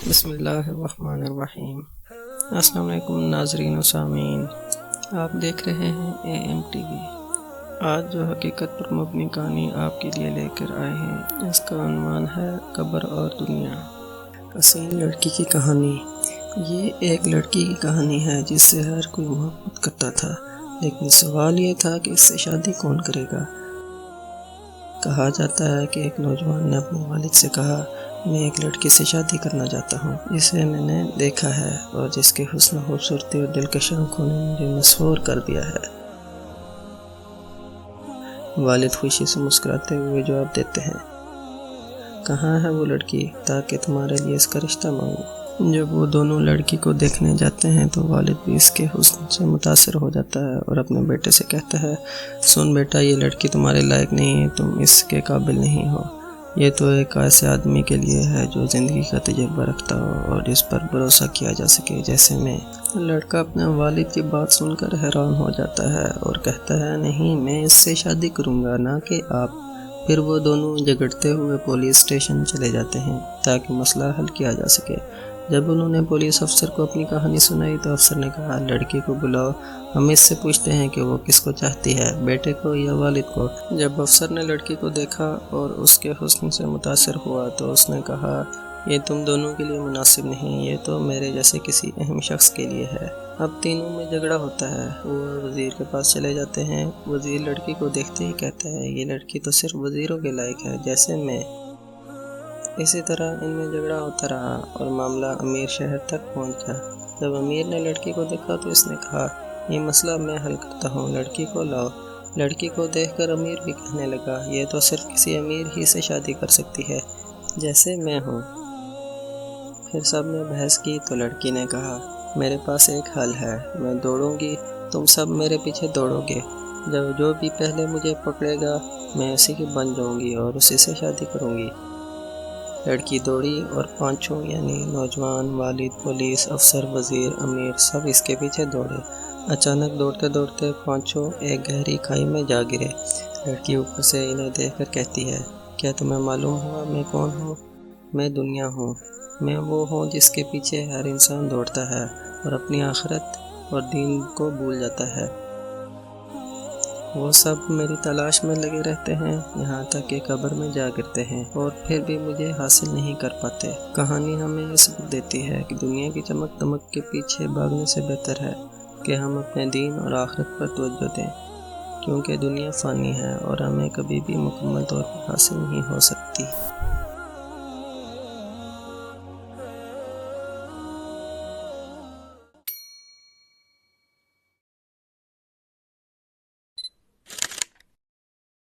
بسم اللہ الرحمن الرحیم۔ السلام علیکم ناظرین و سامعین، آپ دیکھ رہے ہیں AMTV۔ آج جو حقیقت پر مبنی کہانی آپ کے لیے لے کر آئے ہیں، اس کا عنوان ہے قبر اور دنیا۔ حسین لڑکی کی کہانی۔ یہ ایک لڑکی کی کہانی ہے جس سے ہر کوئی محبت کرتا تھا، لیکن سوال یہ تھا کہ اس سے شادی کون کرے گا۔ کہا جاتا ہے کہ ایک نوجوان نے اپنے والد سے کہا، میں ایک لڑکی سے شادی کرنا چاہتا ہوں جسے میں نے دیکھا ہے اور جس کے حسن و خوبصورتی اور دلکش آنکھوں نے مجھے مسحور کر دیا ہے۔ والد خوشی سے مسکراتے ہوئے جواب دیتے ہیں، کہاں ہے وہ لڑکی تاکہ تمہارے لیے اس کا رشتہ مانگوں۔ جب وہ دونوں لڑکی کو دیکھنے جاتے ہیں تو والد بھی اس کے حسن سے متاثر ہو جاتا ہے اور اپنے بیٹے سے کہتا ہے، سن بیٹا، یہ لڑکی تمہارے لائق نہیں ہے، تم اس کے قابل نہیں ہو۔ یہ تو ایک ایسے آدمی کے لیے ہے جو زندگی کا تجربہ رکھتا ہو اور جس پر بھروسہ کیا جا سکے جیسے میں۔ لڑکا اپنے والد کی بات سن کر حیران ہو جاتا ہے اور کہتا ہے، نہیں، میں اس سے شادی کروں گا، نہ کہ آپ۔ پھر وہ دونوں جھگڑتے ہوئے پولیس اسٹیشن چلے جاتے ہیں تاکہ مسئلہ حل کیا جا سکے۔ جب انہوں نے پولیس افسر کو اپنی کہانی سنائی تو افسر نے کہا، لڑکی کو بلاؤ، ہم اس سے پوچھتے ہیں کہ وہ کس کو چاہتی ہے، بیٹے کو یا والد کو۔ جب افسر نے لڑکی کو دیکھا اور اس کے حسن سے متاثر ہوا تو اس نے کہا، یہ تم دونوں کے لیے مناسب نہیں، یہ تو میرے جیسے کسی اہم شخص کے لیے ہے۔ اب تینوں میں جھگڑا ہوتا ہے۔ وہ وزیر کے پاس چلے جاتے ہیں۔ وزیر لڑکی کو دیکھتے ہی کہتا ہے، یہ لڑکی تو صرف وزیروں کے لائق ہے جیسے میں۔ اسی طرح ان میں جھگڑا ہوتا رہا اور معاملہ امیر شہر تک پہنچ گیا۔ جب امیر نے لڑکی کو دیکھا تو اس نے کہا، یہ مسئلہ میں حل کرتا ہوں، لڑکی کو لاؤ۔ لڑکی کو دیکھ کر امیر بھی کہنے لگا، یہ تو صرف کسی امیر ہی سے شادی کر سکتی ہے جیسے میں ہوں۔ پھر سب نے بحث کی تو لڑکی نے کہا، میرے پاس ایک حل ہے، میں دوڑوں گی، تم سب میرے پیچھے دوڑو گے، جو بھی پہلے مجھے پکڑے گا میں اسی کی بن جاؤں گی اور اسی سے شادی کروں گی۔ لڑکی دوڑی اور پانچوں یعنی نوجوان، والد، پولیس افسر، وزیر، امیر سب اس کے پیچھے دوڑے۔ اچانک دوڑتے دوڑتے پانچوں ایک گہری کھائی میں جا گرے۔ لڑکی اوپر سے انہیں دیکھ کر کہتی ہے، کیا تمہیں معلوم ہوا میں کون ہوں؟ میں دنیا ہوں، میں وہ ہوں جس کے پیچھے ہر انسان دوڑتا ہے اور اپنی آخرت اور دین کو بھول جاتا ہے۔ وہ سب میری تلاش میں لگے رہتے ہیں یہاں تک کہ قبر میں جا گرتے ہیں اور پھر بھی مجھے حاصل نہیں کر پاتے۔ کہانی ہمیں یہ سبق دیتی ہے کہ دنیا کی چمک دمک کے پیچھے بھاگنے سے بہتر ہے کہ ہم اپنے دین اور آخرت پر توجہ دیں، کیونکہ دنیا فانی ہے اور ہمیں کبھی بھی مکمل طور پر حاصل نہیں ہو سکتی۔